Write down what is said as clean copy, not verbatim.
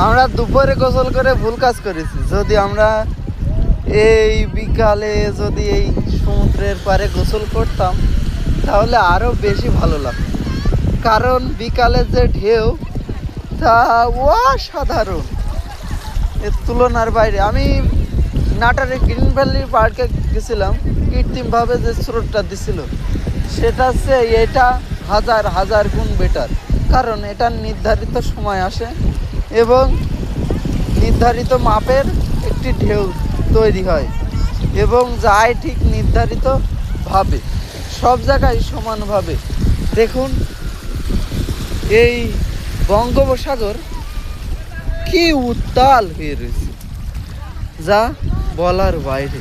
আমরা দুপুরে গোসল করে ভুল কাজ করেছি। যদি আমরা এই বিকালে যদি এই সমুদ্রের পাড়ে গোসল করতাম তাহলে আরো বেশি ভালো লাগতো, কারণ বিকালের যে ঢেউ তা অসাধারণ, এর তুলনার বাইরে। আমি নাটারে গ্রিন ভ্যালি পার্কে গেছিলাম, কৃত্রিমভাবে যে স্রোতটা দিছিল সেটা হচ্ছে এটা হাজার হাজার গুণ বেটার, কারণ এটা নির্ধারিত সময় আসে এবং নির্ধারিত মাপের একটি ঢেউ তৈরি হয় এবং যায় ঠিক নির্ধারিতভাবে সব জায়গায় সমানভাবে। দেখুন এই বঙ্গোপসাগর কি উত্তাল হয়ে রয়েছে, যা বলার বাইরে।